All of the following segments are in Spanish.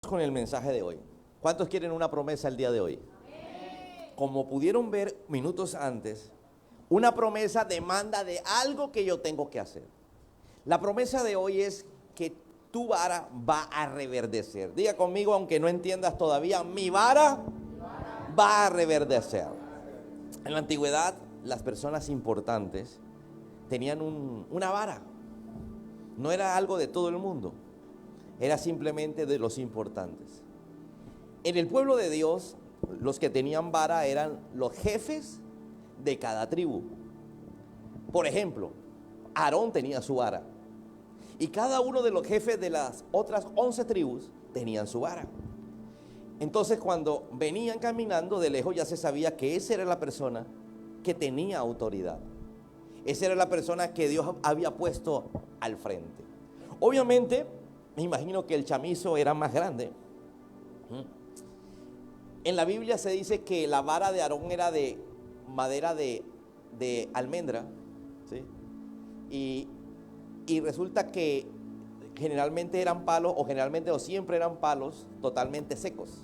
Con el mensaje de hoy. ¿Cuántos quieren una promesa el día de hoy? Como pudieron ver minutos antes, una promesa demanda de algo que yo tengo que hacer. La promesa de hoy es que tu vara va a reverdecer. Diga conmigo, aunque no entiendas todavía, mi vara va a reverdecer. En la antigüedad, las personas importantes tenían una vara. No era algo de todo el mundo, era simplemente de los importantes. En el pueblo de Dios, los que tenían vara eran los jefes de cada tribu. Por ejemplo, Aarón tenía su vara. Y cada uno de los jefes de las otras 11 tribus tenían su vara. Entonces, cuando venían caminando de lejos, ya se sabía que esa era la persona que tenía autoridad. Esa era la persona que Dios había puesto al frente. Obviamente, me imagino que el chamizo era más grande. En la Biblia se dice que la vara de Aarón era de madera de almendra, ¿sí? Y resulta que generalmente eran palos, o siempre eran palos totalmente secos.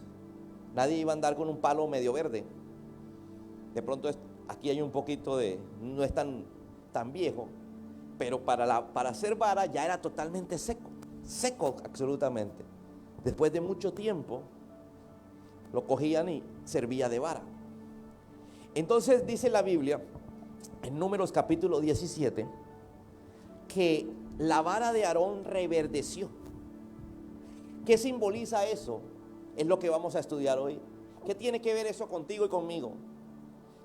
Nadie iba a andar con un palo medio verde. De pronto aquí hay un poquito no es tan viejo, pero para hacer vara ya era totalmente seco absolutamente. Después de mucho tiempo lo cogían y servía de vara. Entonces dice la Biblia en Números capítulo 17 que la vara de Aarón reverdeció. ¿Qué simboliza eso? Es lo que vamos a estudiar hoy. ¿Qué tiene que ver eso contigo y conmigo?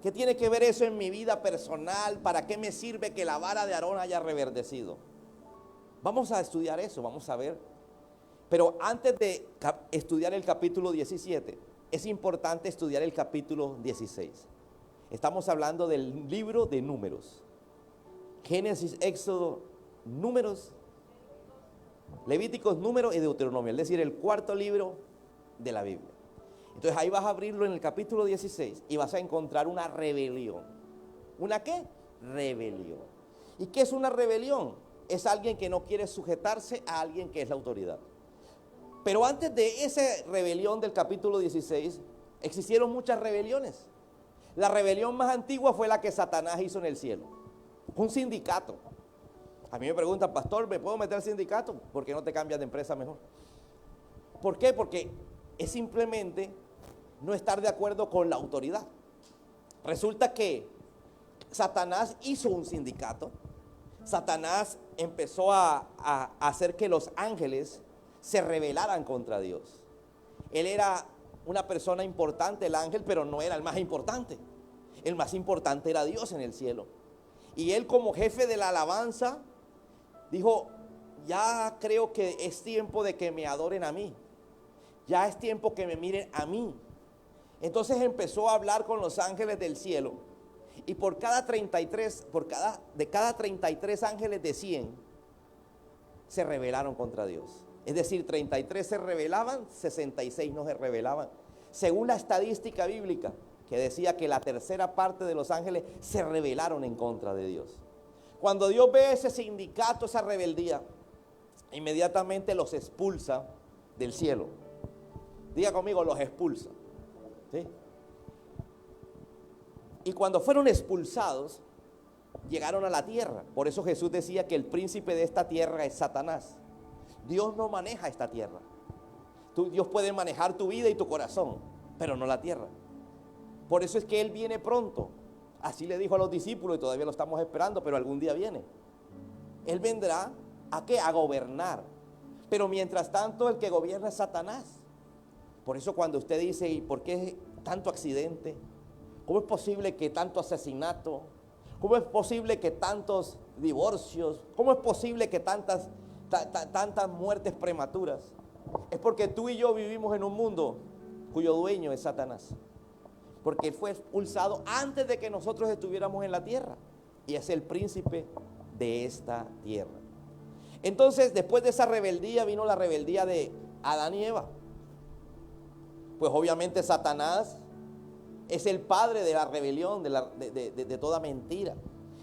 ¿Qué tiene que ver eso en mi vida personal? ¿Para qué me sirve que la vara de Aarón haya reverdecido? Vamos a estudiar eso, vamos a ver. Pero antes de estudiar el capítulo 17, es importante estudiar el capítulo 16. Estamos hablando del libro de Números. Génesis, Éxodo, Números, Levíticos, Números y Deuteronomio. Es decir, el cuarto libro de la Biblia. Entonces ahí vas a abrirlo en el capítulo 16 y vas a encontrar una rebelión. ¿Una qué? Rebelión. ¿Y qué es una rebelión? Es alguien que no quiere sujetarse a alguien que es la autoridad. Pero antes de esa rebelión del capítulo 16, existieron muchas rebeliones. La rebelión más antigua fue la que Satanás hizo en el cielo. Un sindicato. A mí me preguntan, pastor, ¿me puedo meter al sindicato? ¿Por qué no te cambias de empresa mejor? ¿Por qué? Porque es simplemente no estar de acuerdo con la autoridad. Resulta que Satanás hizo un sindicato. Satanás empezó a hacer que los ángeles se rebelaran contra Dios. Él era una persona importante, el ángel, pero no era el más importante. El más importante era Dios en el cielo. Y él, como jefe de la alabanza, dijo: ya creo que es tiempo de que me adoren a mí. Ya es tiempo que me miren a mí. Entonces empezó a hablar con los ángeles del cielo. Y de cada 33 ángeles de 100 se rebelaron contra Dios. Es decir, 33 se rebelaban, 66 no se rebelaban. Según la estadística bíblica, que decía que la tercera parte de los ángeles se rebelaron en contra de Dios. Cuando Dios ve ese sindicato, esa rebeldía, inmediatamente los expulsa del cielo. Diga conmigo, los expulsa. ¿Sí? Y cuando fueron expulsados, llegaron a la tierra. Por eso Jesús decía que el príncipe de esta tierra es Satanás. Dios no maneja esta tierra. Dios puede manejar tu vida y tu corazón, pero no la tierra. Por eso es que Él viene pronto. Así le dijo a los discípulos y todavía lo estamos esperando, pero algún día viene. Él vendrá ¿a qué? A gobernar. Pero mientras tanto el que gobierna es Satanás. Por eso cuando usted dice, ¿y por qué tanto accidente? ¿Cómo es posible que tanto asesinato? ¿Cómo es posible que tantos divorcios? ¿Cómo es posible que tantas muertes prematuras? Es porque tú y yo vivimos en un mundo cuyo dueño es Satanás. Porque él fue expulsado antes de que nosotros estuviéramos en la tierra. Y es el príncipe de esta tierra. Entonces, después de esa rebeldía vino la rebeldía de Adán y Eva. Pues obviamente Satanás es el padre de la rebelión, de toda mentira.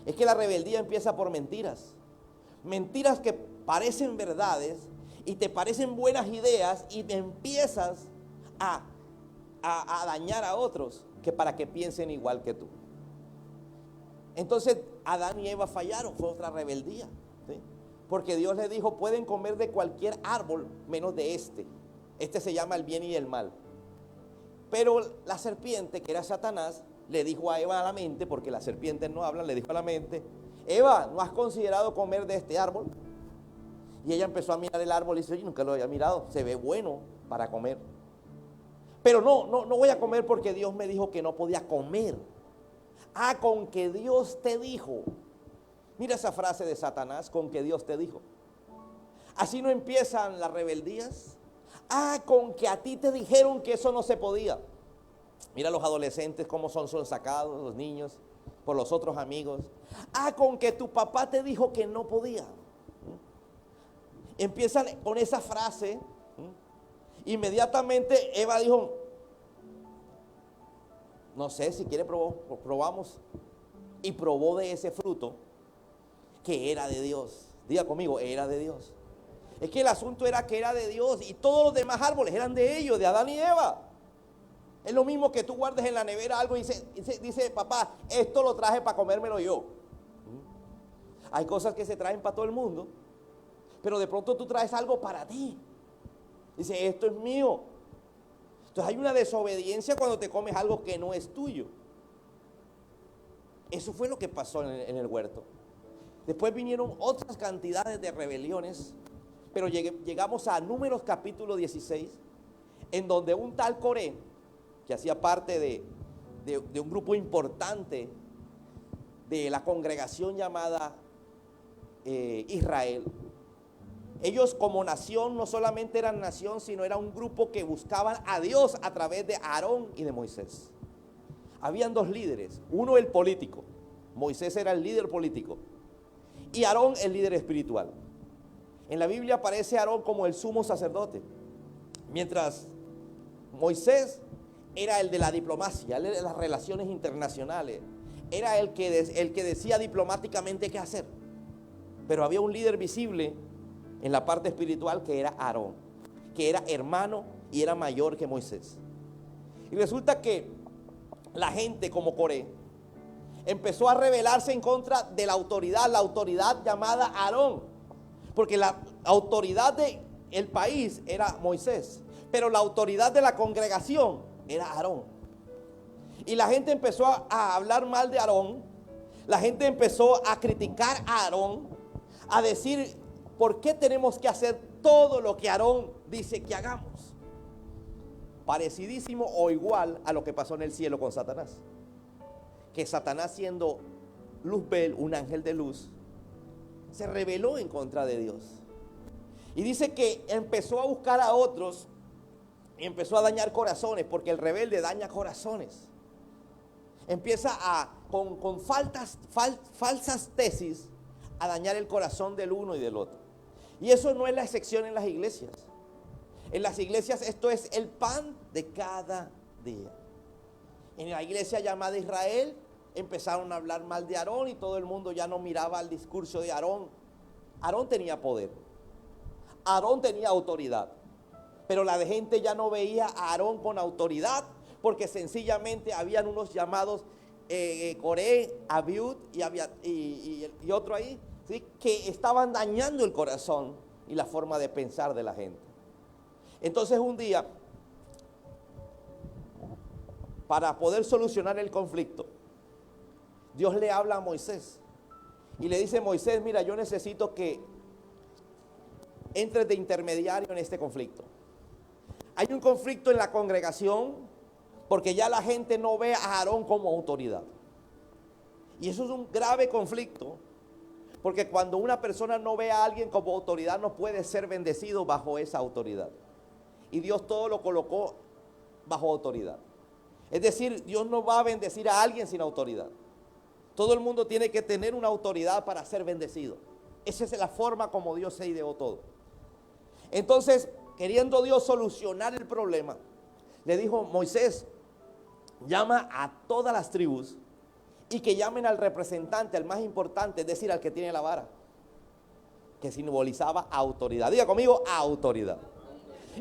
Es que la rebeldía empieza por mentiras. Mentiras que parecen verdades y te parecen buenas ideas y empiezas a dañar a otros que para que piensen igual que tú. Entonces Adán y Eva fallaron, fue otra rebeldía, ¿sí? Porque Dios les dijo, pueden comer de cualquier árbol menos de este. Este se llama el bien y el mal. Pero la serpiente, que era Satanás, le dijo a Eva a la mente, porque las serpientes no hablan, le dijo a la mente, Eva, ¿no has considerado comer de este árbol? Y ella empezó a mirar el árbol y dice, yo nunca lo había mirado, se ve bueno para comer. Pero no voy a comer porque Dios me dijo que no podía comer. Ah, con que Dios te dijo. Mira esa frase de Satanás, con que Dios te dijo. Así no empiezan las rebeldías. Ah, con que a ti te dijeron que eso no se podía. Mira los adolescentes cómo son sacados, los niños, por los otros amigos. Ah, con que tu papá te dijo que no podía. Empiezan con esa frase. Inmediatamente Eva dijo, no sé, si quiere probamos. Y probó de ese fruto que era de Dios. Diga conmigo, era de Dios. Es que el asunto era que era de Dios y todos los demás árboles eran de ellos, de Adán y Eva. Es lo mismo que tú guardes en la nevera algo y dice, papá, esto lo traje para comérmelo yo. Hay cosas que se traen para todo el mundo, pero de pronto tú traes algo para ti. Dice, esto es mío. Entonces hay una desobediencia cuando te comes algo que no es tuyo. Eso fue lo que pasó en el huerto. Después vinieron otras cantidades de rebeliones, pero llegamos a Números capítulo 16, en donde un tal Coré, que hacía parte de un grupo importante de la congregación llamada Israel, ellos como nación no solamente eran nación, sino era un grupo que buscaban a Dios a través de Aarón y de Moisés. Habían dos líderes, uno el político, Moisés era el líder político, y Aarón el líder espiritual. En la Biblia aparece Aarón como el sumo sacerdote, mientras Moisés era el de la diplomacia, el de las relaciones internacionales, era el que decía diplomáticamente qué hacer. Pero había un líder visible en la parte espiritual que era Aarón, que era hermano y era mayor que Moisés. Y resulta que la gente como Coré empezó a rebelarse en contra de la autoridad llamada Aarón, porque la autoridad del país era Moisés, pero la autoridad de la congregación era Aarón. Y la gente empezó a hablar mal de Aarón, la gente empezó a criticar a Aarón, a decir, ¿por qué tenemos que hacer todo lo que Aarón dice que hagamos? Parecidísimo o igual a lo que pasó en el cielo con Satanás. Que Satanás, siendo Luzbel, un ángel de luz, se rebeló en contra de Dios. Y dice que empezó a buscar a otros y empezó a dañar corazones, porque el rebelde daña corazones. Empieza con falsas tesis a dañar el corazón del uno y del otro. Y eso no es la excepción en las iglesias. En las iglesias esto es el pan de cada día. En la iglesia llamada Israel empezaron a hablar mal de Aarón y todo el mundo ya no miraba el discurso de Aarón. Aarón tenía poder, Aarón tenía autoridad, pero la gente ya no veía a Aarón con autoridad, porque sencillamente habían unos llamados Coré, Abiud y otro ahí, ¿sí?, que estaban dañando el corazón y la forma de pensar de la gente. Entonces un día, para poder solucionar el conflicto, Dios le habla a Moisés y le dice: Moisés, mira, yo necesito que entres de intermediario en este conflicto. Hay un conflicto en la congregación porque ya la gente no ve a Aarón como autoridad. Y eso es un grave conflicto, porque cuando una persona no ve a alguien como autoridad, no puede ser bendecido bajo esa autoridad. Y Dios todo lo colocó bajo autoridad. Es decir, Dios no va a bendecir a alguien sin autoridad. Todo el mundo tiene que tener una autoridad para ser bendecido. Esa es la forma como Dios se ideó todo. Entonces, queriendo Dios solucionar el problema, le dijo: Moisés, llama a todas las tribus y que llamen al representante, al más importante, es decir, al que tiene la vara, que simbolizaba autoridad. Diga conmigo, autoridad.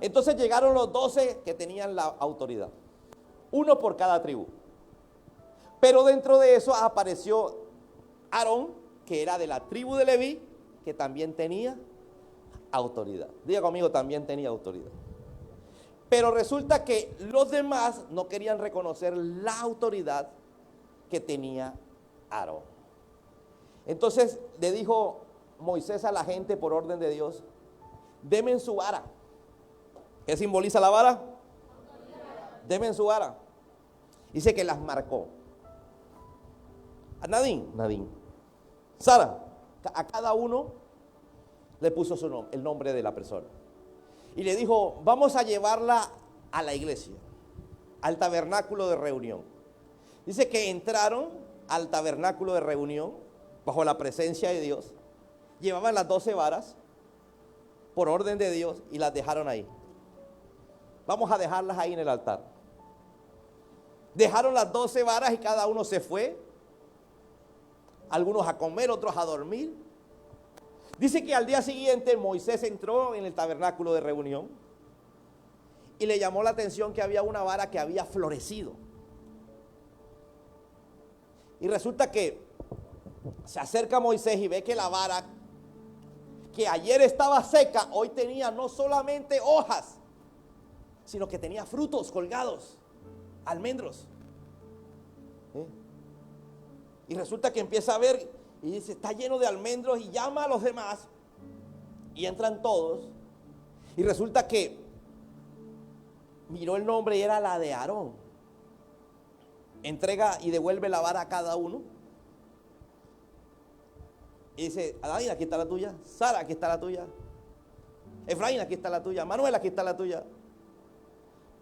Entonces llegaron los 12 que tenían la autoridad, uno por cada tribu. Pero dentro de eso apareció Aarón, que era de la tribu de Leví, que también tenía autoridad. Diga conmigo, también tenía autoridad. Pero resulta que los demás no querían reconocer la autoridad que tenía Aarón. Entonces le dijo Moisés a la gente por orden de Dios: denme su vara. ¿Qué simboliza la vara? Denme su vara. Dice que las marcó. A Nadín. Sara, a cada uno le puso su nombre, el nombre de la persona. Y le dijo: vamos a llevarla a la iglesia, al tabernáculo de reunión. Dice que entraron al tabernáculo de reunión bajo la presencia de Dios. Llevaban las 12 varas por orden de Dios y las dejaron ahí. Vamos a dejarlas ahí en el altar. Dejaron las 12 varas y cada uno se fue. Algunos a comer, otros a dormir. Dice que al día siguiente Moisés entró en el tabernáculo de reunión y le llamó la atención que había una vara que había florecido. Y resulta que se acerca Moisés y ve que la vara que ayer estaba seca, hoy tenía no solamente hojas, sino que tenía frutos colgados, almendros. Y resulta que empieza a ver y dice: está lleno de almendros, y llama a los demás y entran todos. Y resulta que miró el nombre y era la de Aarón. Entrega y devuelve la vara a cada uno. Y dice: Adán, aquí está la tuya. Sara, aquí está la tuya. Efraín, aquí está la tuya. Manuel, aquí está la tuya.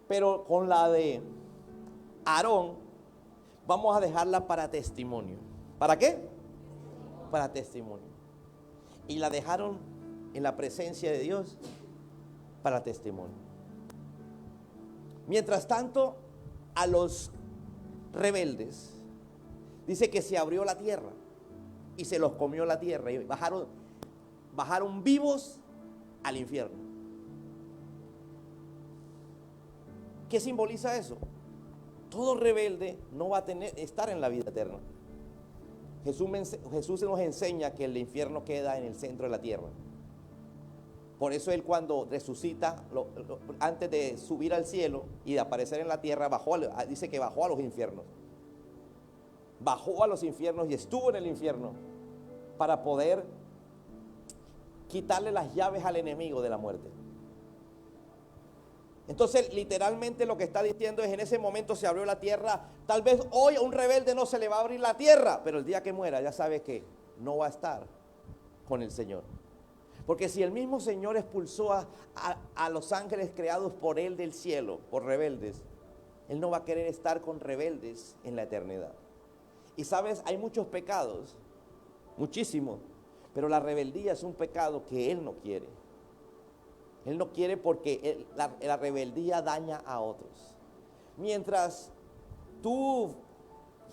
Pero con la de Aarón vamos a dejarla para testimonio. ¿Para qué? Para testimonio. Y la dejaron en la presencia de Dios para testimonio. Mientras tanto, a los rebeldes dice que se abrió la tierra y se los comió la tierra y bajaron vivos al infierno. ¿Qué simboliza eso? Todo rebelde no va a estar en la vida eterna. Jesús nos enseña que el infierno queda en el centro de la tierra. Por eso Él, cuando resucita, antes de subir al cielo y de aparecer en la tierra, dice que bajó a los infiernos. Bajó a los infiernos y estuvo en el infierno para poder quitarle las llaves al enemigo de la muerte. Entonces, literalmente lo que está diciendo es: en ese momento se abrió la tierra. Tal vez hoy a un rebelde no se le va a abrir la tierra, pero el día que muera ya sabe que no va a estar con el Señor. Porque si el mismo Señor expulsó a los ángeles creados por Él del cielo, por rebeldes, Él no va a querer estar con rebeldes en la eternidad. Y sabes, hay muchos pecados, muchísimos, pero la rebeldía es un pecado que Él no quiere. Él no quiere porque la rebeldía daña a otros. Mientras tú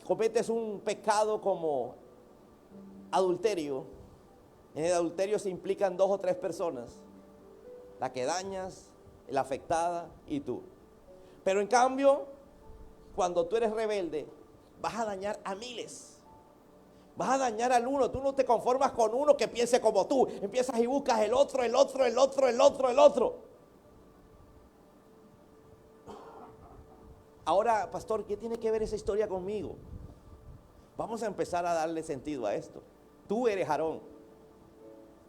cometes un pecado como adulterio, en el adulterio se implican 2 o 3 personas: la que dañas, la afectada y tú. Pero en cambio, cuando tú eres rebelde, vas a dañar a miles. Vas a dañar al uno. Tú no te conformas con uno que piense como tú. Empiezas y buscas el otro. Ahora, pastor, ¿qué tiene que ver esa historia conmigo? Vamos a empezar a darle sentido a esto. Tú eres Aarón.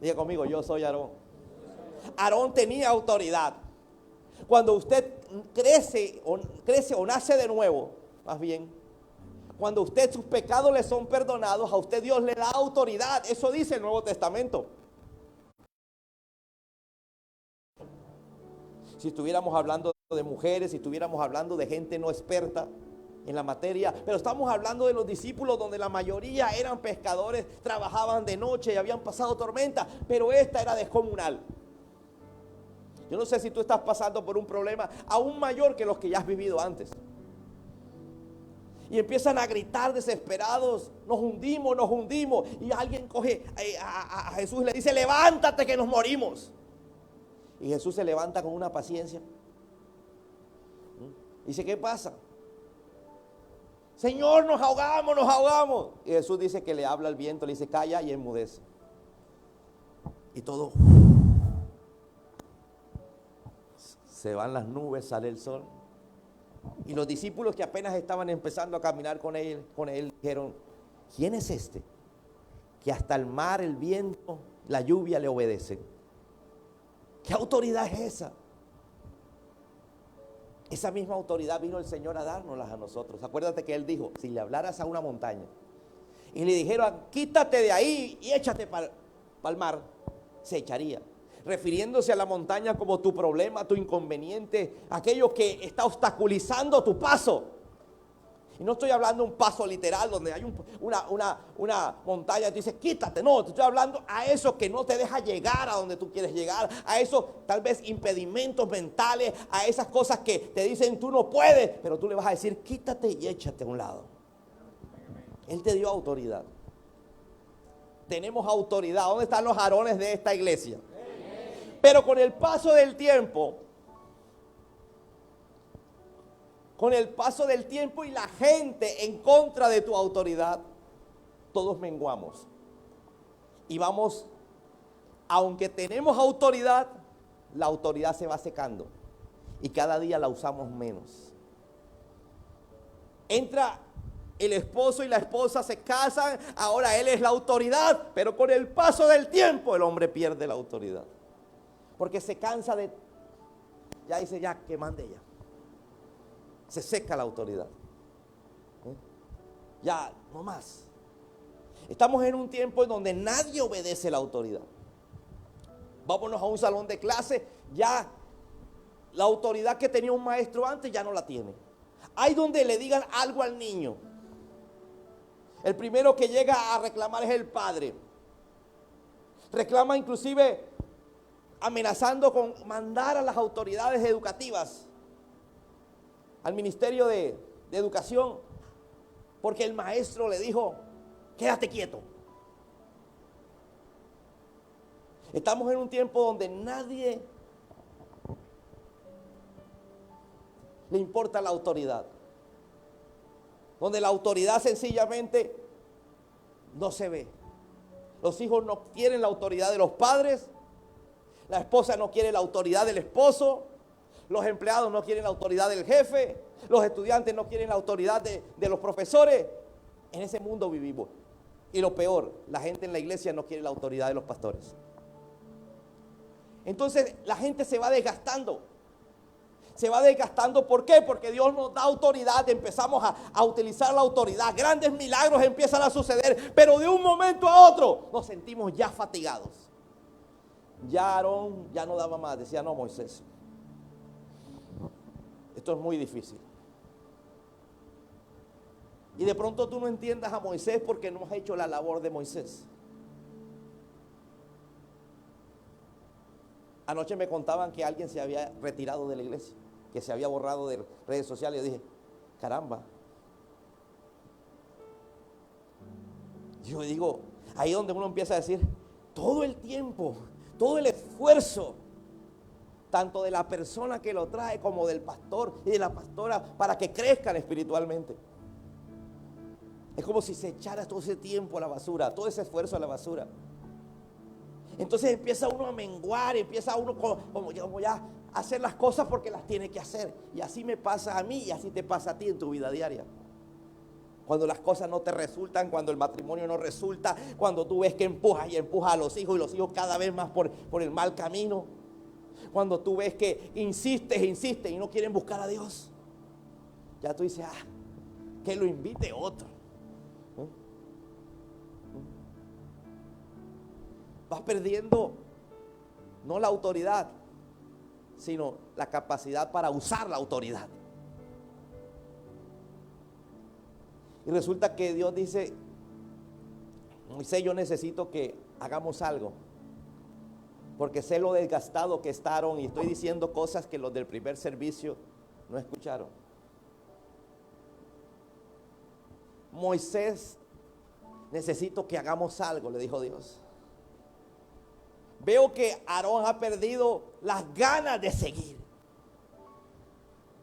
Diga conmigo: yo soy Aarón. Aarón tenía autoridad. Cuando usted crece o nace de nuevo, más bien, cuando usted, sus pecados le son perdonados, a usted Dios le da autoridad. Eso dice el Nuevo Testamento. Si estuviéramos hablando de mujeres, si estuviéramos hablando de gente no experta en la materia, pero estamos hablando de los discípulos, donde la mayoría eran pescadores, trabajaban de noche y habían pasado tormenta, pero esta era descomunal. Yo no sé si tú estás pasando por un problema aún mayor que los que ya has vivido antes. Y empiezan a gritar desesperados, nos hundimos, nos hundimos. Y alguien coge a Jesús y le dice, levántate que nos morimos. Y Jesús se levanta con una paciencia. Dice, ¿qué pasa? Señor, nos ahogamos, nos ahogamos. Y Jesús dice que le habla al viento, le dice, calla, y enmudece. Y todo, se van las nubes, sale el sol. Y los discípulos que apenas estaban empezando a caminar con él dijeron, ¿quién es este? Que hasta el mar, el viento, la lluvia le obedecen. ¿Qué autoridad es esa? Esa misma autoridad vino el Señor a dárnoslas a nosotros. Acuérdate que Él dijo, si le hablaras a una montaña y le dijeron, quítate de ahí y échate para el mar, se echaría. Refiriéndose a la montaña como tu problema, tu inconveniente, aquello que está obstaculizando tu paso. Y no estoy hablando de un paso literal donde hay una montaña y tú dices, quítate. No, te estoy hablando a eso que no te deja llegar a donde tú quieres llegar. A esos tal vez impedimentos mentales, a esas cosas que te dicen tú no puedes, pero tú le vas a decir, quítate y échate a un lado. Él te dio autoridad. Tenemos autoridad. ¿Dónde están los varones de esta iglesia? Pero con el paso del tiempo, y la gente en contra de tu autoridad, todos menguamos. Y vamos, aunque tenemos autoridad, la autoridad se va secando. Y cada día la usamos menos. Entra el esposo y la esposa, se casan, ahora él es la autoridad, pero con el paso del tiempo el hombre pierde la autoridad. Porque se cansa de, ya dice, ya que mande ella. Se seca la autoridad. Ya, no más. Estamos en un tiempo en donde nadie obedece la autoridad. Vámonos a un salón de clase, ya la autoridad que tenía un maestro antes ya no la tiene. Hay donde le digan algo al niño. El primero que llega a reclamar es el padre. Reclama inclusive amenazando con mandar a las autoridades educativas, al Ministerio de Educación, porque el maestro le dijo, quédate quieto. Estamos en un tiempo donde nadie le importa la autoridad, donde la autoridad sencillamente no se ve. Los hijos no quieren la autoridad de los padres, la esposa no quiere la autoridad del esposo, los empleados no quieren la autoridad del jefe, los estudiantes no quieren la autoridad de los profesores. En ese mundo vivimos. Y lo peor, la gente en la iglesia no quiere la autoridad de los pastores. Entonces la gente se va desgastando. Se va desgastando, ¿por qué? Porque Dios nos da autoridad, empezamos a utilizar la autoridad. Grandes milagros empiezan a suceder, pero de un momento a otro nos sentimos ya fatigados. Ya Aarón ya no daba más, decía, no, Moisés, esto es muy difícil. Y de pronto tú no entiendas a Moisés porque no has hecho la labor de Moisés. Anoche me contaban que alguien se había retirado de la iglesia, que se había borrado de redes sociales. Yo dije, caramba. Yo digo, ahí donde uno empieza a decir, todo el tiempo, todo el esfuerzo, tanto de la persona que lo trae como del pastor y de la pastora, para que crezcan espiritualmente. Es como si se echara todo ese tiempo a la basura, todo ese esfuerzo a la basura. Entonces empieza uno a menguar, empieza uno como ya a hacer las cosas porque las tiene que hacer. Y así me pasa a mí y así te pasa a ti en tu vida diaria. Cuando las cosas no te resultan, cuando el matrimonio no resulta, cuando tú ves que empujas y empujas a los hijos y los hijos cada vez más por el mal camino. Cuando tú ves que insistes y no quieren buscar a Dios. Ya tú dices, que lo invite otro. Vas perdiendo no la autoridad, sino la capacidad para usar la autoridad. Y resulta que Dios dice, Moisés, yo necesito que hagamos algo, porque sé lo desgastado que está Aarón, y estoy diciendo cosas que los del primer servicio no escucharon. Moisés, necesito que hagamos algo, le dijo Dios. Veo que Aarón ha perdido las ganas de seguir.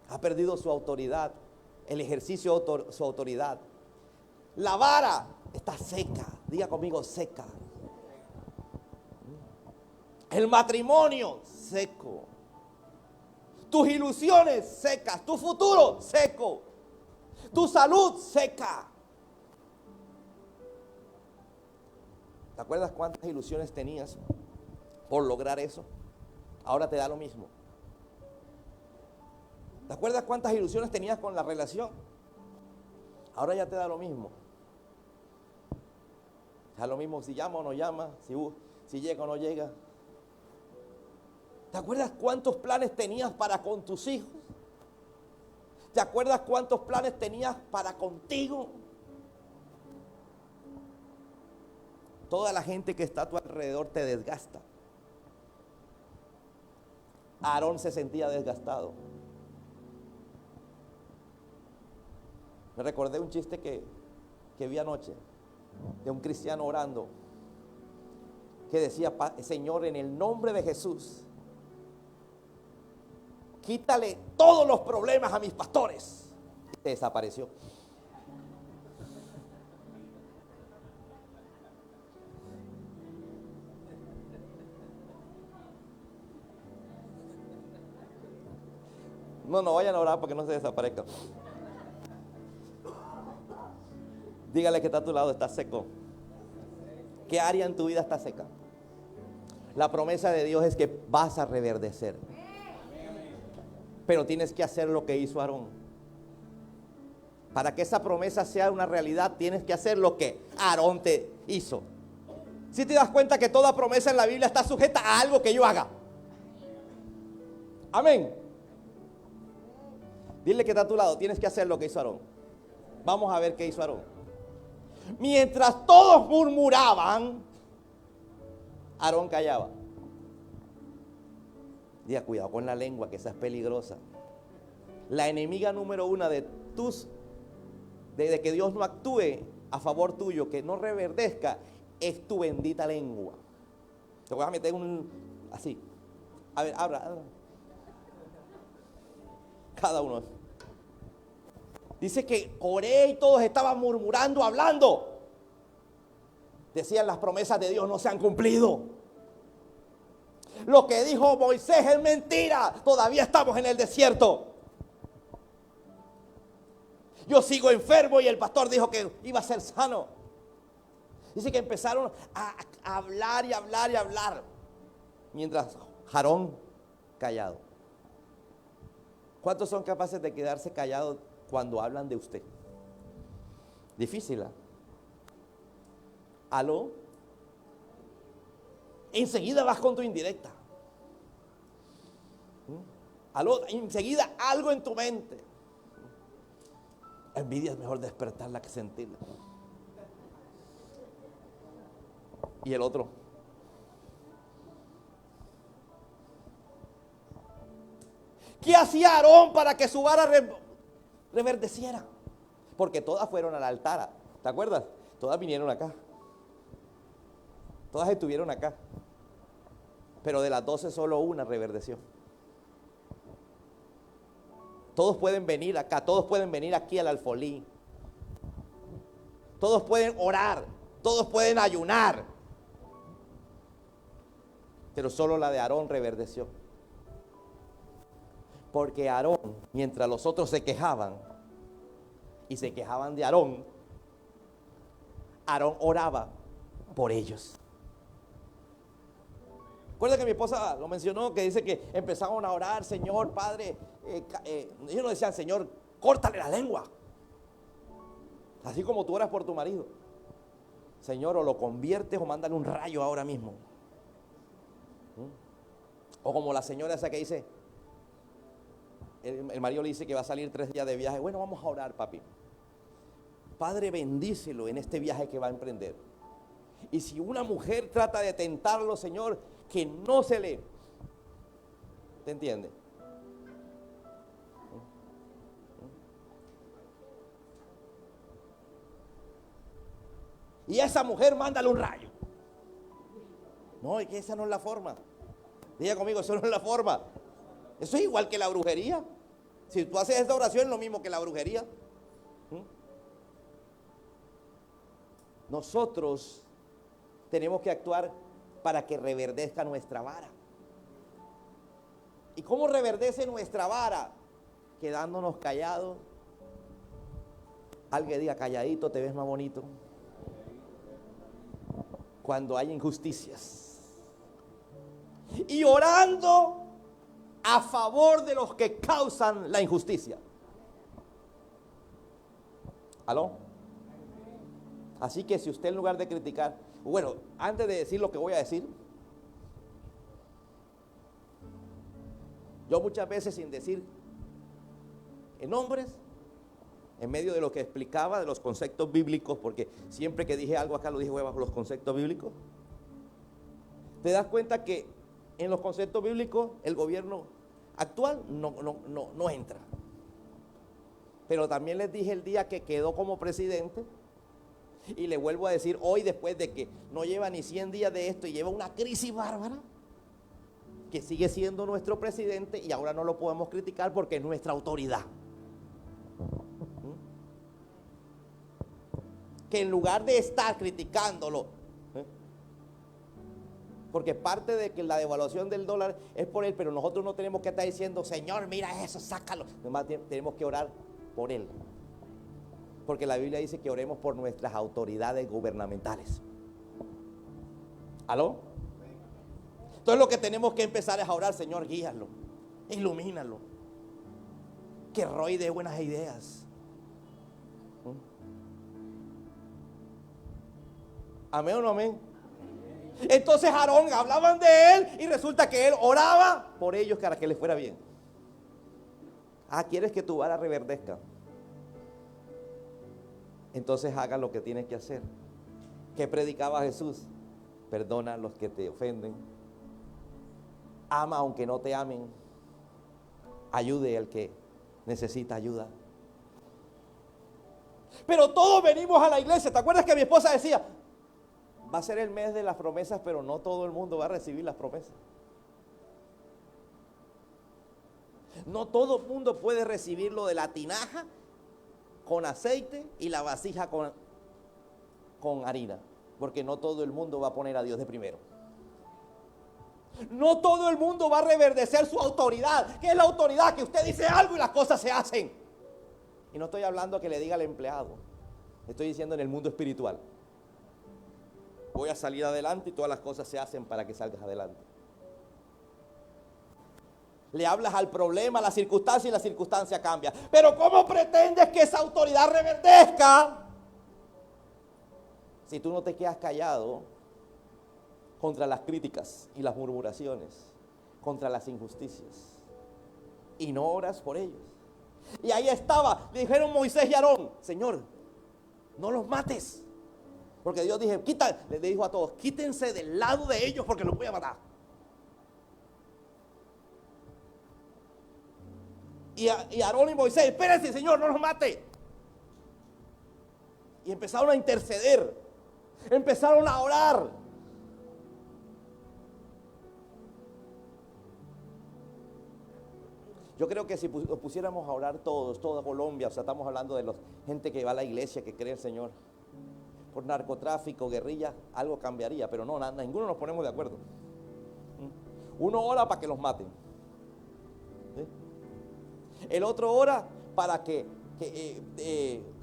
Ha perdido su autoridad, el ejercicio de su autoridad. La vara está seca, diga conmigo, seca. El matrimonio, seco. Tus ilusiones, secas. Tu futuro, seco. Tu salud, seca. ¿Te acuerdas cuántas ilusiones tenías por lograr eso? Ahora te da lo mismo. ¿Te acuerdas cuántas ilusiones tenías con la relación? Ahora ya te da lo mismo. Da lo mismo si llama o no llama, si llega o no llega. ¿Te acuerdas cuántos planes tenías para con tus hijos? ¿Te acuerdas cuántos planes tenías para contigo? Toda la gente que está a tu alrededor te desgasta. Aarón se sentía desgastado. Me recordé un chiste que vi anoche de un cristiano orando que decía: Señor, en el nombre de Jesús, quítale todos los problemas a mis pastores. Y se desapareció. No vayan a orar porque no se desaparezcan. Dígale que está a tu lado, está seco. ¿Qué área en tu vida está seca? La promesa de Dios es que vas a reverdecer. Pero tienes que hacer lo que hizo Aarón. Para que esa promesa sea una realidad, tienes que hacer lo que Aarón te hizo. Si te das cuenta que toda promesa en la Biblia está sujeta a algo que yo haga. Amén. Dile que está a tu lado, tienes que hacer lo que hizo Aarón. Vamos a ver qué hizo Aarón. Mientras todos murmuraban, Aarón callaba. Diga, cuidado con la lengua, que esa es peligrosa. La enemiga número uno de que Dios no actúe a favor tuyo, que no reverdezca, es tu bendita lengua. Te voy a meter así. A ver, abra. Cada uno. Dice que Coré y todos estaban murmurando, hablando. Decían, las promesas de Dios no se han cumplido. Lo que dijo Moisés es mentira. Todavía estamos en el desierto. Yo sigo enfermo y el pastor dijo que iba a ser sano. Dice que empezaron a hablar y hablar y hablar. Mientras Aarón callado. ¿Cuántos son capaces de quedarse callados cuando hablan de usted? Difícil, ¿eh? ¿Aló? Enseguida vas con tu indirecta. ¿Aló? Enseguida algo en tu mente. Envidia es mejor despertarla que sentirla. Y el otro. ¿Qué hacía Aarón para que su vara reverdeciera? Porque todas fueron al altar. ¿Te acuerdas? Todas vinieron acá. Todas estuvieron acá. Pero de las 12 solo una reverdeció. Todos pueden venir acá. Todos pueden venir aquí al alfolí. Todos pueden orar. Todos pueden ayunar. Pero solo la de Aarón reverdeció. Porque Aarón, mientras los otros se quejaban y se quejaban de Aarón, Aarón oraba por ellos. Recuerda que mi esposa lo mencionó, que dice que empezaron a orar, Señor, Padre, ellos no decían, Señor, córtale la lengua. Así como tú oras por tu marido. Señor, o lo conviertes o mándale un rayo ahora mismo. O como la señora esa que dice, el marido le dice que va a salir 3 días de viaje. Bueno, vamos a orar, papi. Padre, bendícelo en este viaje que va a emprender. Y si una mujer trata de tentarlo, Señor, que no se le... ¿Te entiende? Y a esa mujer mándale un rayo. No, es que esa no es la forma. Diga conmigo, eso no es la forma. Eso es igual que la brujería. Si tú haces esta oración es lo mismo que la brujería. Nosotros tenemos que actuar para que reverdezca nuestra vara. ¿Y cómo reverdece nuestra vara? Quedándonos callados. Alguien diga, calladito te ves más bonito. Cuando hay injusticias. Y orando a favor de los que causan la injusticia. ¿Aló? Así que si usted en lugar de criticar, bueno, antes de decir lo que voy a decir, yo muchas veces sin decir nombres, en medio de lo que explicaba de los conceptos bíblicos, porque siempre que dije algo acá lo dije bajo los conceptos bíblicos, te das cuenta que en los conceptos bíblicos el gobierno actual no entra. Pero también les dije el día que quedó como presidente, y le vuelvo a decir hoy, después de que no lleva ni 100 días de esto y lleva una crisis bárbara, que sigue siendo nuestro presidente y ahora no lo podemos criticar porque es nuestra autoridad. Que en lugar de estar criticándolo, porque parte de que la devaluación del dólar es por él, pero nosotros no tenemos que estar diciendo, Señor, mira eso, sácalo. Además, tenemos que orar por él. Porque la Biblia dice que oremos por nuestras autoridades gubernamentales. ¿Aló? Entonces lo que tenemos que empezar es a orar, Señor, guíalo, ilumínalo. Que Roy dé buenas ideas. ¿Amén o no amén? Entonces Aarón, hablaban de él y resulta que él oraba por ellos para que les fuera bien. ¿Quieres que tu vara reverdezca? Entonces haga lo que tienes que hacer. ¿Qué predicaba Jesús? Perdona a los que te ofenden. Ama aunque no te amen. Ayude al que necesita ayuda. Pero todos venimos a la iglesia. ¿Te acuerdas que mi esposa decía? Va a ser el mes de las promesas, pero no todo el mundo va a recibir las promesas. No todo el mundo puede recibir lo de la tinaja con aceite y la vasija con harina, porque no todo el mundo va a poner a Dios de primero. No todo el mundo va a reverdecer su autoridad. ¿Qué es la autoridad? Que usted dice algo y las cosas se hacen. Y no estoy hablando que le diga al empleado, estoy diciendo en el mundo espiritual. Voy a salir adelante y todas las cosas se hacen para que salgas adelante. Le hablas al problema, a la circunstancia y la circunstancia cambia. Pero ¿cómo pretendes que esa autoridad reverdezca si tú no te quedas callado contra las críticas y las murmuraciones, contra las injusticias, y no oras por ellos? Y ahí estaba, le dijeron Moisés y Aarón, Señor, no los mates. Porque Dios le dijo a todos, quítense del lado de ellos porque los voy a matar. Y Aarón y Moisés, espérense, Señor, no los mate. Y empezaron a interceder, empezaron a orar. Yo creo que si nos pusiéramos a orar toda Colombia, o sea, estamos hablando de la gente que va a la iglesia, que cree en el Señor, por narcotráfico, guerrilla, algo cambiaría, pero no, ninguno nos ponemos de acuerdo. Uno ora para que los maten. ¿Sí? El otro ora para que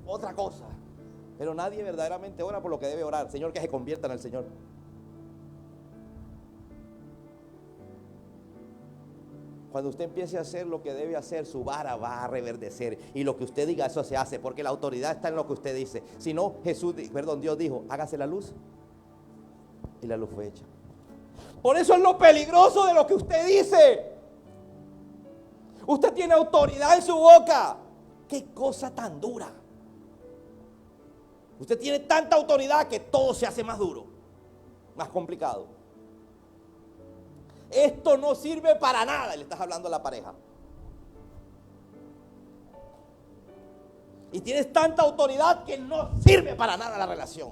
otra cosa. Pero nadie verdaderamente ora por lo que debe orar. Señor, que se conviertan al Señor. Cuando usted empiece a hacer lo que debe hacer, su vara va a reverdecer. Y lo que usted diga, eso se hace. Porque la autoridad está en lo que usted dice. Si no, Dios dijo, hágase la luz. Y la luz fue hecha. Por eso es lo peligroso de lo que usted dice. Usted tiene autoridad en su boca. ¡Qué cosa tan dura! Usted tiene tanta autoridad que todo se hace más duro, más complicado. Esto no sirve para nada. Y le estás hablando a la pareja. Y tienes tanta autoridad que no sirve para nada la relación.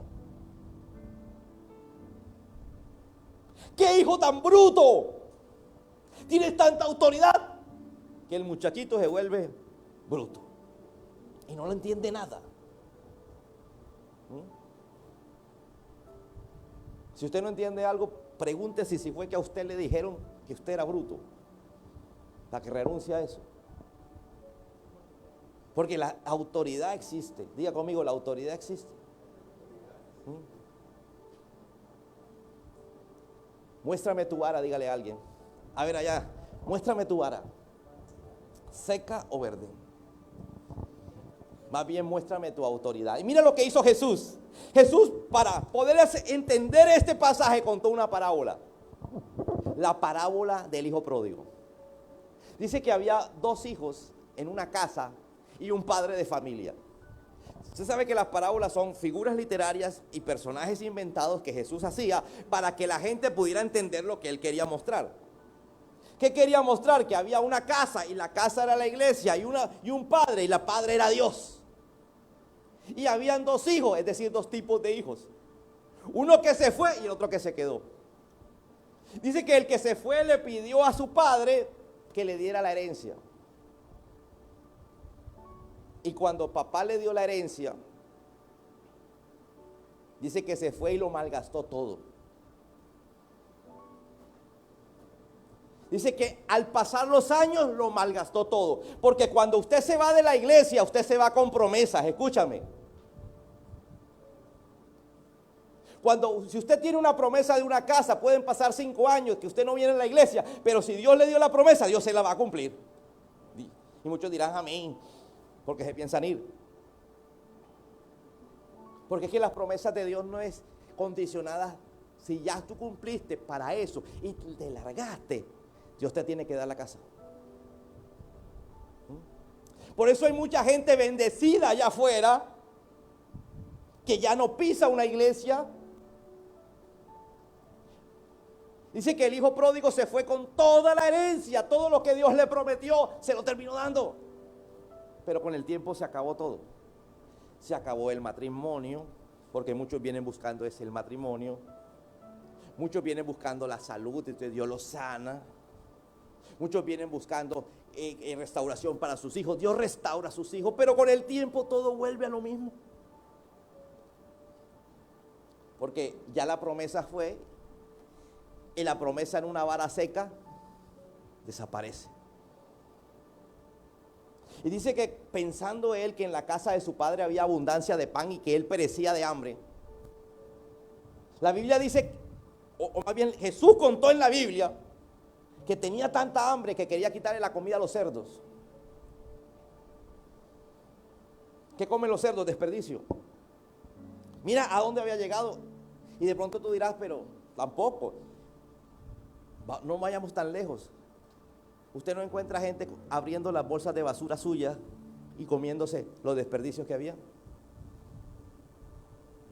¡Qué hijo tan bruto! Tienes tanta autoridad que el muchachito se vuelve bruto y no lo entiende nada. Si usted no entiende algo, pregúntese si fue que a usted le dijeron que usted era bruto, para que renuncie a eso. Porque la autoridad existe. Diga conmigo, la autoridad existe. Muéstrame tu vara, dígale a alguien. A ver allá, muéstrame tu vara. ¿Seca o verde? Más bien muéstrame tu autoridad. Y mira lo que hizo Jesús. Jesús, para poder entender este pasaje, contó una parábola. La parábola del hijo pródigo. Dice que había dos hijos en una casa y un padre de familia. Usted sabe que las parábolas son figuras literarias y personajes inventados que Jesús hacía para que la gente pudiera entender lo que él quería mostrar. ¿Qué quería mostrar? Que había una casa y la casa era la iglesia y un padre y la padre era Dios. Y habían dos hijos, es decir, dos tipos de hijos. Uno que se fue y el otro que se quedó. Dice que el que se fue le pidió a su padre que le diera la herencia. Y cuando papá le dio la herencia, dice que se fue y lo malgastó todo. Dice que al pasar los años lo malgastó todo. Porque cuando usted se va de la iglesia, usted se va con promesas, escúchame. Si usted tiene una promesa de una casa, pueden pasar 5 años que usted no viene a la iglesia, pero si Dios le dio la promesa, Dios se la va a cumplir. Y muchos dirán amén, porque se piensan ir. Porque es que las promesas de Dios no es condicionadas. Si ya tú cumpliste para eso y te largaste, Dios te tiene que dar la casa. Por eso hay mucha gente bendecida allá afuera que ya no pisa una iglesia. Dice que el hijo pródigo se fue con toda la herencia, todo lo que Dios le prometió, se lo terminó dando. Pero con el tiempo se acabó todo. Se acabó el matrimonio, porque muchos vienen buscando el matrimonio. Muchos vienen buscando la salud, entonces Dios los sana. Muchos vienen buscando restauración para sus hijos. Dios restaura a sus hijos, pero con el tiempo todo vuelve a lo mismo. Porque ya la promesa fue, y la promesa en una vara seca desaparece. Y dice que pensando él que en la casa de su padre había abundancia de pan y que él perecía de hambre. La Biblia dice, o más bien Jesús contó en la Biblia, que tenía tanta hambre que quería quitarle la comida a los cerdos. ¿Qué comen los cerdos? Desperdicio. Mira a dónde había llegado. Y de pronto tú dirás, pero tampoco. No vayamos tan lejos. Usted no encuentra gente abriendo las bolsas de basura suya y comiéndose los desperdicios que había.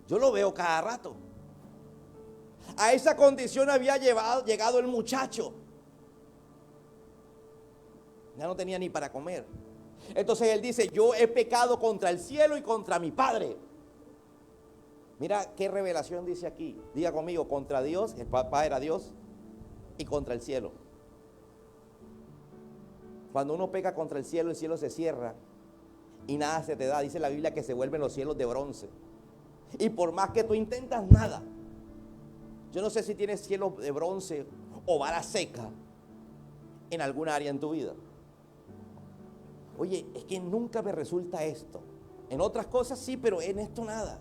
Yo lo veo cada rato. A esa condición había llegado el muchacho. Ya no tenía ni para comer. Entonces él dice, yo he pecado contra el cielo y contra mi padre. Mira qué revelación dice aquí. Diga conmigo, contra Dios, el papá era Dios, y contra el cielo. Cuando uno peca contra el cielo se cierra y nada se te da. Dice la Biblia que se vuelven los cielos de bronce. Y por más que tú intentas, nada. Yo no sé si tienes cielo de bronce o vara seca en alguna área en tu vida. Oye, es que nunca me resulta esto. En otras cosas sí, pero en esto nada.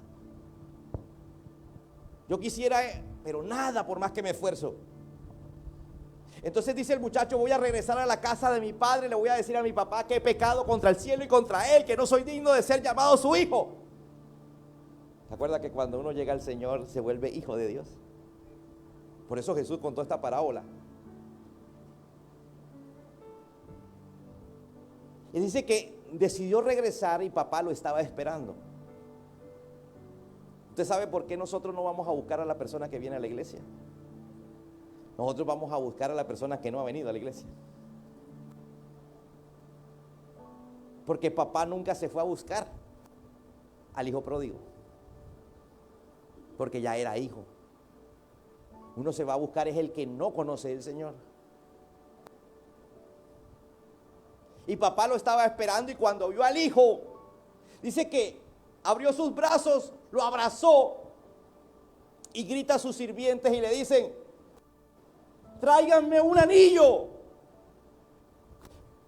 Yo quisiera, pero nada por más que me esfuerzo. Entonces dice el muchacho, voy a regresar a la casa de mi padre, le voy a decir a mi papá que he pecado contra el cielo y contra él, que no soy digno de ser llamado su hijo. ¿Se acuerda que cuando uno llega al Señor se vuelve hijo de Dios? Por eso Jesús contó esta parábola. Y dice que decidió regresar y papá lo estaba esperando. ¿Usted sabe por qué nosotros no vamos a buscar a la persona que viene a la iglesia? Nosotros vamos a buscar a la persona que no ha venido a la iglesia. Porque papá nunca se fue a buscar al hijo pródigo. Porque ya era hijo. Uno se va a buscar es el que no conoce al Señor. Y papá lo estaba esperando y cuando vio al hijo, dice que abrió sus brazos, lo abrazó y grita a sus sirvientes y le dicen: tráiganme un anillo.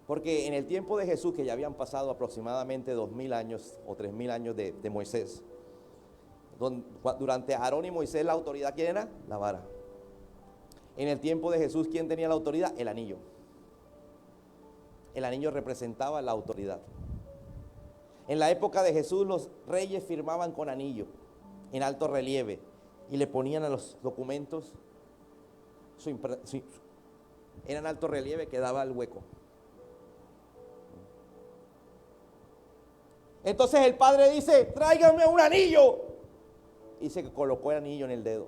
Porque en el tiempo de Jesús, que ya habían pasado aproximadamente 2000 años o 3000 años de Moisés, durante Aarón y Moisés la autoridad, ¿quién era? La vara. En el tiempo de Jesús, ¿quién tenía la autoridad? El anillo. El anillo representaba la autoridad. En la época de Jesús, los reyes firmaban con anillo en alto relieve y le ponían a los documentos era en alto relieve, quedaba el hueco. Entonces el padre dice: tráiganme un anillo. Y se colocó el anillo en el dedo,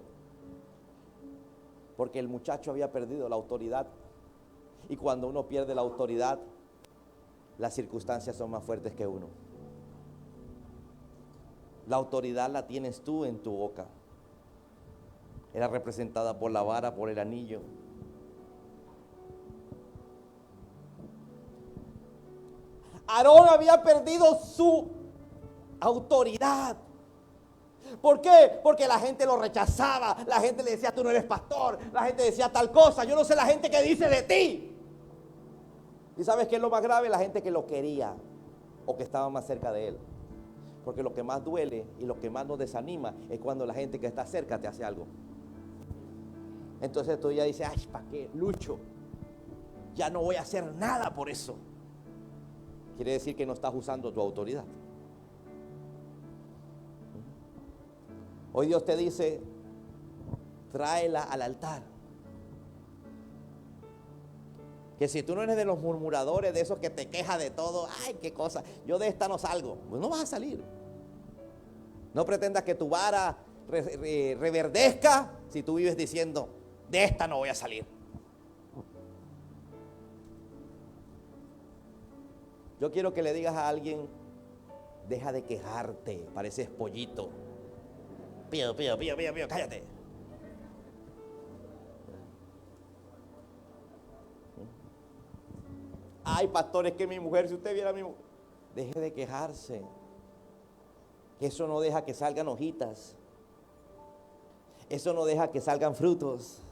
porque el muchacho había perdido la autoridad. Y cuando uno pierde la autoridad, las circunstancias son más fuertes que uno. La autoridad la tienes tú en tu boca. Era representada por la vara, por el anillo. Aarón había perdido su autoridad. ¿Por qué? Porque la gente lo rechazaba. La gente le decía: tú no eres pastor. La gente decía tal cosa. Yo no sé la gente que dice de ti. ¿Y sabes qué es lo más grave? La gente que lo quería o que estaba más cerca de él. Porque lo que más duele y lo que más nos desanima es cuando la gente que está cerca te hace algo. Entonces tú ya dices: ay, ¿para qué lucho? Ya no voy a hacer nada por eso. Quiere decir que no estás usando tu autoridad. Hoy Dios te dice: tráela al altar. Que si tú no eres de los murmuradores, de esos que te quejas de todo, ay, qué cosa, yo de esta no salgo, pues no vas a salir. No pretendas que tu vara reverdezca si tú vives diciendo: de esta no voy a salir. Yo quiero que le digas a alguien: deja de quejarte, pareces pollito. Pío, cállate. Ay, pastor, es que mi mujer, si usted viera a mi mujer, deje de quejarse. Que eso no deja que salgan hojitas. Eso no deja que salgan frutos.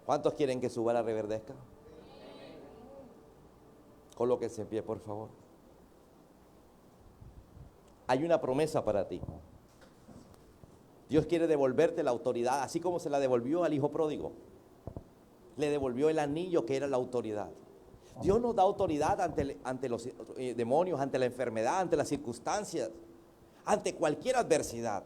¿Cuántos quieren que su vara reverdezca? Colóquense en pie, por favor. Hay una promesa para ti. Dios quiere devolverte la autoridad, así como se la devolvió al hijo pródigo. Le devolvió el anillo que era la autoridad. Dios nos da autoridad ante los demonios, ante la enfermedad, ante las circunstancias, ante cualquier adversidad.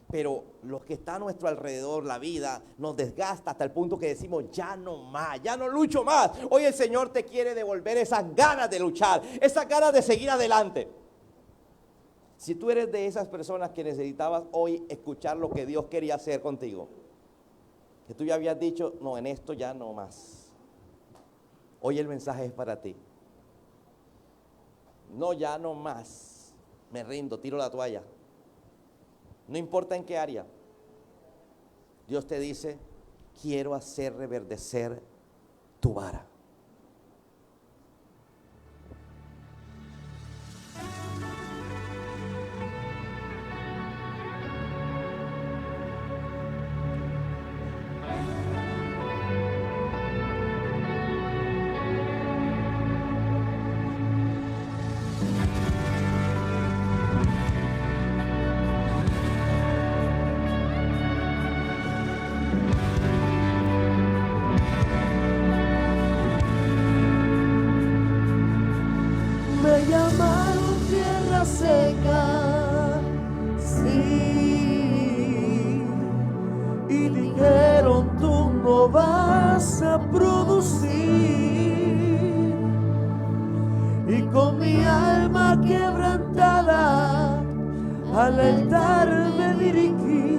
Pero lo que está a nuestro alrededor, la vida, nos desgasta hasta el punto que decimos: ya no más, ya no lucho más. Hoy el Señor te quiere devolver esas ganas de luchar, esas ganas de seguir adelante. Si tú eres de esas personas que necesitabas hoy escuchar lo que Dios quería hacer contigo, que tú ya habías dicho: no, en esto ya no más. Hoy el mensaje es para ti. No, ya no más. Me rindo, tiro la toalla. No importa en qué área. Dios te dice: quiero hacer reverdecer tu vara. Me llamaron tierra seca, sí, y dijeron: tú no vas a producir. Y con mi alma quebrantada al altar me dirigí.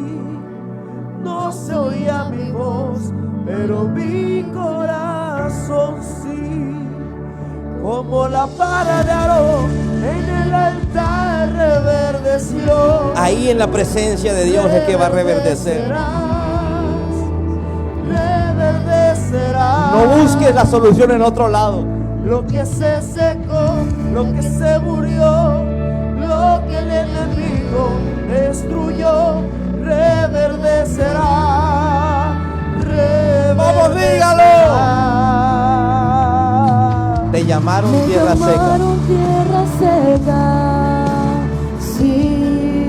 No se oía mi voz, pero mi corazón sí. como la vara de Aarón en el altar reverdeció. Ahí en la presencia de Dios es que va a reverdecer. Reverdecerás. No busques la solución en otro lado. Lo que se secó, lo que se murió, lo que el enemigo destruyó, reverdecerá. Vamos, dígalo. Te llamaron tierra seca. Me llamaron tierra seca, sí.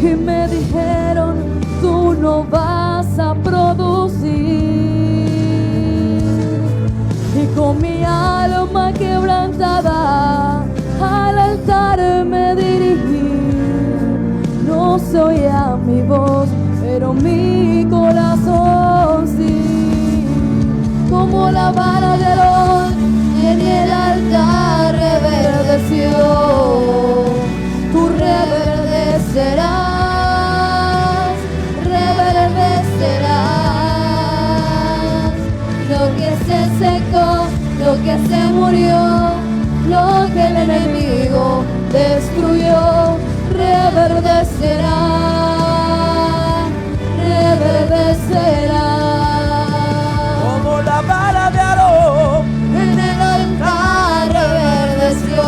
Y me dijeron, tú no vas a producir. Y con mi alma quebrantada al altar me dirigí. No se oía mi voz, pero mi corazón sí. Como la vara de Aarón en el altar reverdeció. Tú reverdecerás, reverdecerás. Lo que se secó, lo que se murió, lo que el enemigo destruyó, reverdecerá, reverdecerá. Como la vara de Aarón en el altar reverdeció,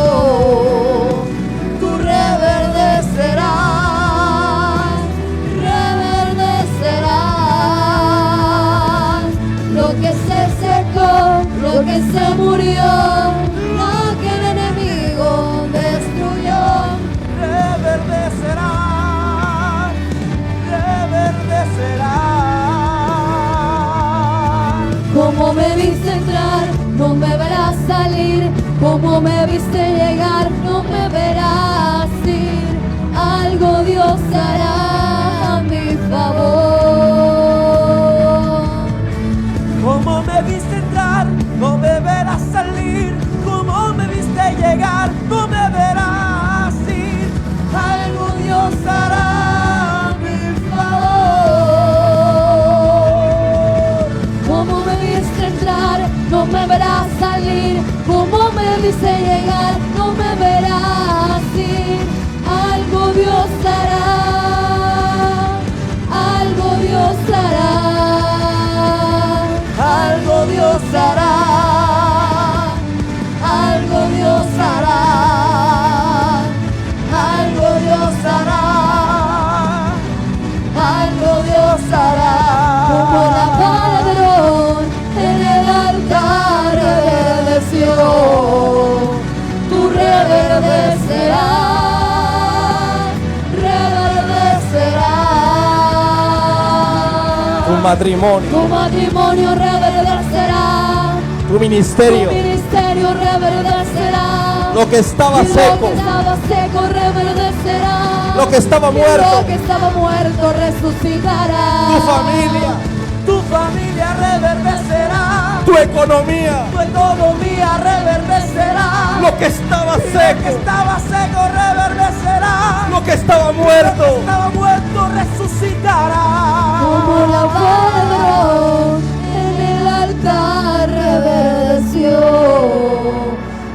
tú reverdecerás, reverdecerás. Lo que se secó, lo que se murió, lo que el enemigo destruyó, reverdecerá, reverdecerá. Como me viste entrar, no me verás salir. Como me viste llegar, no me verás ir. Algo Dios hará a mi favor. Como me viste entrar, no me verás salir. Como me viste llegar, no me verás ir. Algo Dios hará a mi favor. Como me viste entrar, no me verás salir. Como me viste llegar, no me verás ir. Algo Dios hará, algo Dios hará. Algo Dios hará, algo Dios hará, algo Dios hará, algo Dios hará. Como la vara de Aarón en el altar reverdeció, tú reverdecerás, reverdecerás. Tu matrimonio, Tu matrimonio reverdecerá, tu ministerio, tu ministerio reverdecerá. lo que estaba Y lo seco, que estaba seco reverdecerá. lo que estaba Y muerto, lo que estaba muerto resucitará. Tu familia reverdecerá, tu economía, tu economía reverdecerá. lo que estaba Lo que seco, estaba seco reverdecerá. lo que estaba Lo que muerto. estaba muerto resucitará. Como la vara de Aarón en el altar reverdeció,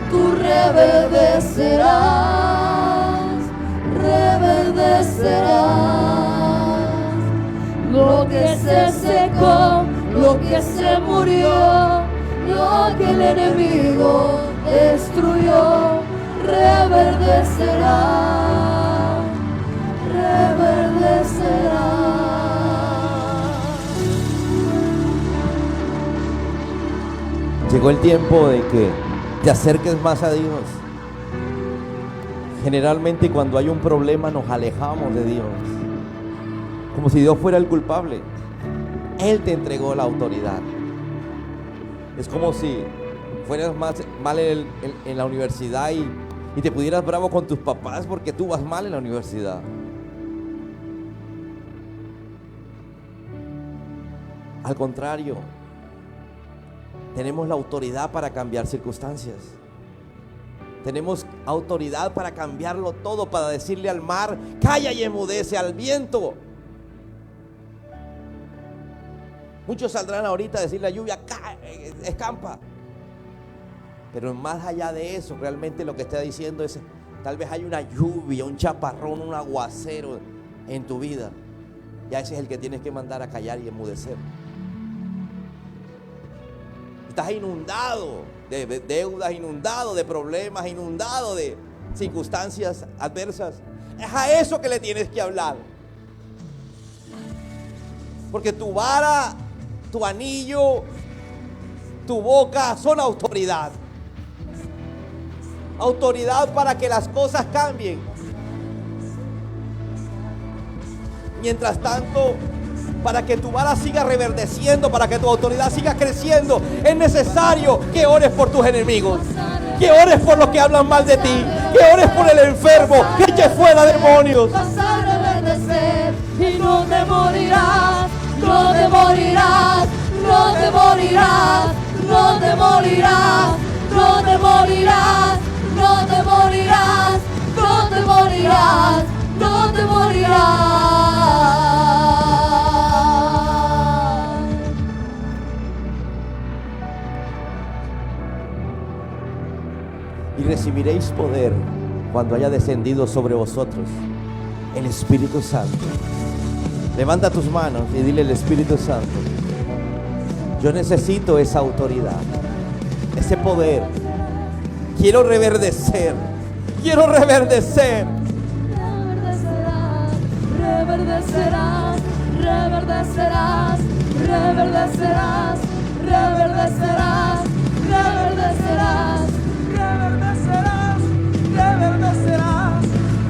tú reverdecerás, reverdecerás. Lo que se secó, lo que se murió, lo que el enemigo destruyó, reverdecerá, reverdecerá. Llegó el tiempo de que te acerques más a Dios. Generalmente cuando hay un problema nos alejamos de Dios, como si Dios fuera el culpable. Él te entregó la autoridad. Es como si fueras mal en la universidad y te pudieras bravo con tus papás porque tú vas mal en la universidad. Al contrario, tenemos la autoridad para cambiar circunstancias. Tenemos autoridad para cambiarlo todo, para decirle al mar, calla y enmudece, al viento. Muchos saldrán ahorita a decirle a la lluvia, escampa. Pero más allá de eso, realmente lo que está diciendo es, tal vez hay una lluvia, un chaparrón, un aguacero en tu vida. Ya ese es el que tienes que mandar a callar y enmudecer. Estás inundado de deudas, inundado de problemas, inundado de circunstancias adversas. Es a eso que le tienes que hablar. Porque tu vara, tu anillo, tu boca son autoridad. Autoridad para que las cosas cambien. Mientras tanto, para que tu vara siga reverdeciendo, para que tu autoridad siga creciendo, es necesario que ores por tus enemigos, que ores por los que hablan mal de ti, que ores por el enfermo, que eches fuera demonios. Vas a reverdecer y no te morirás, no te morirás, no te morirás, no te morirás, no te morirás, no te morirás, no te morirás, no te morirás. Y recibiréis poder cuando haya descendido sobre vosotros el Espíritu Santo. Levanta tus manos y dile al Espíritu Santo: yo necesito esa autoridad, ese poder. Quiero reverdecer, quiero reverdecer. Reverdecerás, reverdecerás, reverdecerás, reverdecerás, reverdecerás, Reverdecerás, reverdecerás,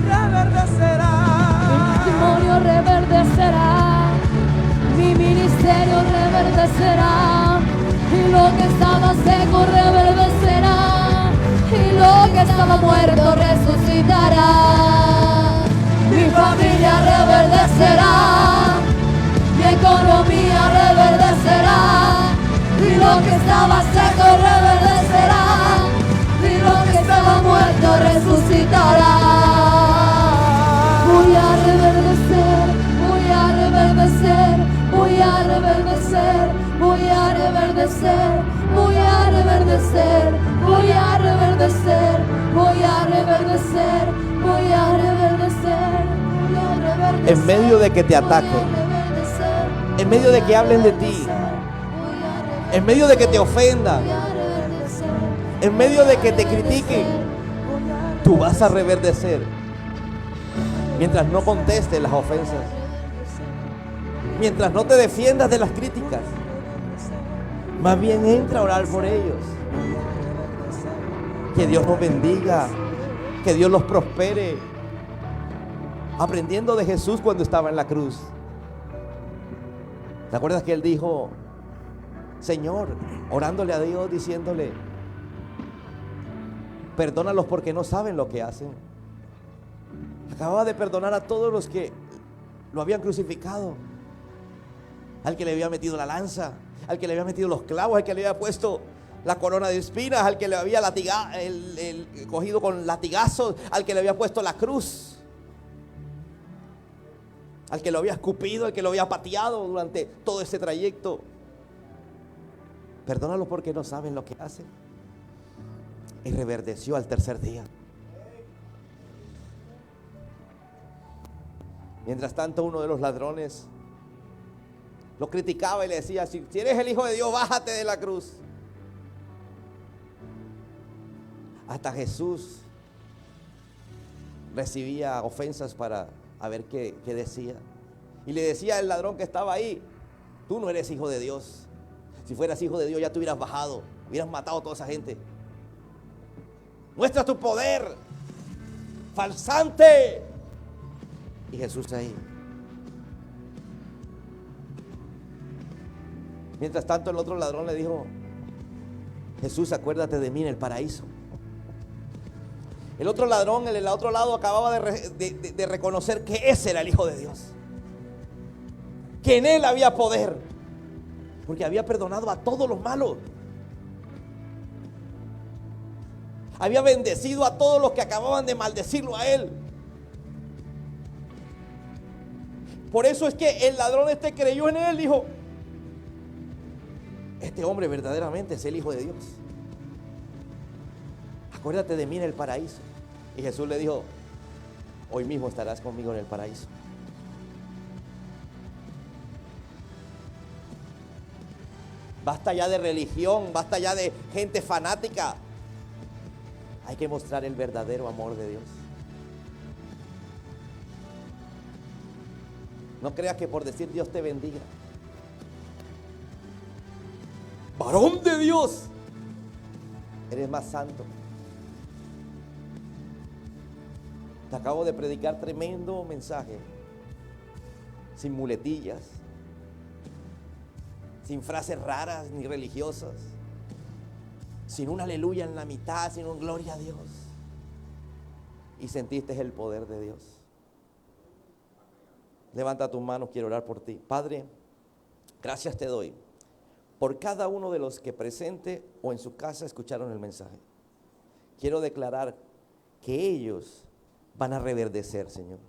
reverdecerás. mi matrimonio reverdecerá, mi ministerio reverdecerá, y lo que estaba seco reverdecerá, y lo que estaba muerto resucitará. Mi familia reverdecerá, mi economía reverdecerá, y lo que estaba seco reverdecerá, y lo que estaba muerto resucitará. Voy a reverdecer, voy a reverdecer, voy a reverdecer, voy a reverdecer, voy a reverdecer, voy a reverdecer, voy a reverdecer, voy a reverdecer, voy a reverdecer. En medio de que te ataquen, en medio de que hablen de ti, en medio de que te ofendan, en medio de que te critiquen, tú vas a reverdecer. Mientras no contestes las ofensas, mientras no te defiendas de las críticas, más bien entra a orar por ellos. Que Dios los bendiga, que Dios los prospere. Aprendiendo de Jesús cuando estaba en la cruz. ¿Te acuerdas que Él dijo, Señor, orándole a Dios, diciéndole, perdónalos porque no saben lo que hacen? Acababa de perdonar a todos los que lo habían crucificado, al que le había metido la lanza, al que le había metido los clavos, al que le había puesto la corona de espinas, al que le había cogido con latigazos, al que le había puesto la cruz, al que lo había escupido, al que lo había pateado durante todo ese trayecto. Perdónalos porque no saben lo que hacen. Y reverdeció al tercer día. Mientras tanto, uno de los ladrones lo criticaba y le decía, si eres el Hijo de Dios, bájate de la cruz. Hasta Jesús recibía ofensas para ver qué decía. Y le decía al ladrón que estaba ahí, tú no eres hijo de Dios. Si fueras hijo de Dios ya te hubieras bajado, hubieras matado a toda esa gente. Muestra tu poder, falsante. Y Jesús ahí. Mientras tanto el otro ladrón le dijo, Jesús, acuérdate de mí en el paraíso. El otro ladrón en el otro lado acababa de reconocer que ese era el Hijo de Dios, que en él había poder, porque había perdonado a todos los malos, había bendecido a todos los que acababan de maldecirlo a él. Por eso es que el ladrón creyó en él, dijo, este hombre verdaderamente es el Hijo de Dios. acuérdate de mí en el paraíso. Y Jesús le dijo, hoy mismo estarás conmigo en el paraíso. Basta ya de religión, basta ya de gente fanática. Hay que mostrar el verdadero amor de Dios. No creas que por decir Dios te bendiga. Varón de Dios, eres más santo. Te acabo de predicar tremendo mensaje, sin muletillas, sin frases raras ni religiosas, sin un aleluya en la mitad, sin un gloria a Dios. Y sentiste el poder de Dios. Levanta tus manos, quiero orar por ti. Padre, gracias te doy por cada uno de los que presente o en su casa escucharon el mensaje. Quiero declarar que ellos van a reverdecer, Señor.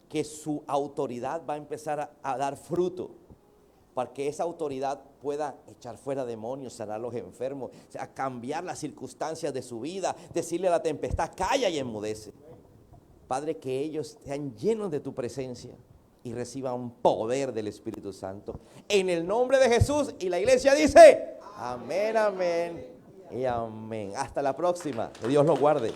Que su autoridad va a empezar a dar fruto, para que esa autoridad pueda echar fuera demonios, sanar a los enfermos, o sea, cambiar las circunstancias de su vida, decirle a la tempestad, calla y enmudece. Padre, que ellos sean llenos de tu presencia y reciban poder del Espíritu Santo. En el nombre de Jesús, y la iglesia dice, amén, amén y amén. Hasta la próxima. Que Dios los guarde.